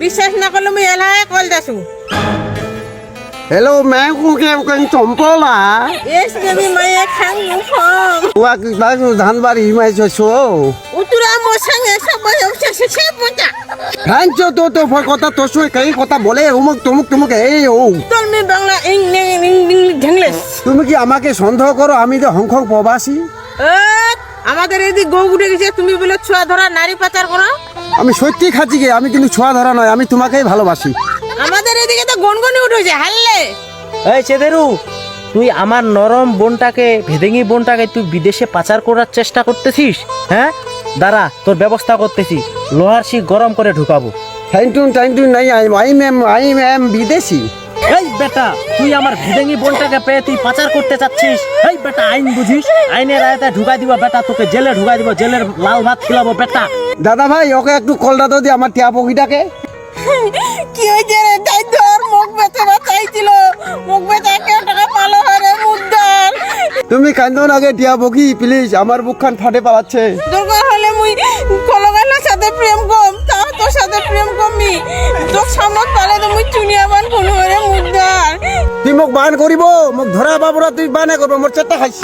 বিশ্বাস না করলে মুই এলাহে কল দাসু Hello mẹ cô kêu con trộm có là এস দেবি মায়ে খাং নুফং qua cái bác hắn ba đi mày cho số উতুরা মোসাঙ্গে সবাই অবশেষে সে পচা hắn cho tôi phải কথা তো সই cái কথা বলে তুমুক এই ও তুমি বাংলা ইংলিশ তুমি কি আমাকে সন্দেহ করো আমি তো হংকং প্রবাসী আমাদের এদিকে গৌ উঠে গেছে তুমি বলে ছোঁয়া ধরা নারী পাচার করো আমি সত্যি খাচ্ছি গে আমি কিন্তু ছোঁয়া ধরা নয় আমি তোমাকেই ভালোবাসি আমাদের এদিকে তো গনগনি উঠেছে হাল্লে এই চেদেরু তুই আমার নরম বোনটাকে ভেদেঙ্গি বোনটাকে তুই বিদেশে পাচার করার চেষ্টা করতেছিস হ্যাঁ দাঁড়া তোর ব্যবস্থা করতেছি লোহার শিক গরম করে ঢুকাবো টাইম নাই আই এম বিদেশি এই বেটা তুই আমার ভেদেঙ্গি বোনটাকে পেয়ে তুই পাচার করতে চাচ্ছিস এই বেটা আইন বুঝিস আইনের আয়তায় ঢুকাই দিব বেটা তোকে জেলে ঢুকাই দিব জেলের লাল ভাত খিলাবো বেটা দাদা ভাই ওকে একটু কলটা তো দি আমার টিয়া পকিটাকে কি হয়েছে রে তাই তোর মুখ বেঁচে বাঁচাইছিল মুখ বেঁচে কেউ টাকা পালো রে মুদ্দার তুমি কান্দো না গে টিয়া পকি প্লিজ আমার বুকখান ফাটে পালাচ্ছে দরকার হলে মুই কলগাইলার সাথে প্রেম কম তাও তোর সাথে প্রেম কমি তোর সামনে পালে তো মুই চুনিয়া বান কোনো রে মুদ্দার তুই মোক বান করিব মোক ধরা বাবুরা তুই বানে করবো মোর চেষ্টা খাইছি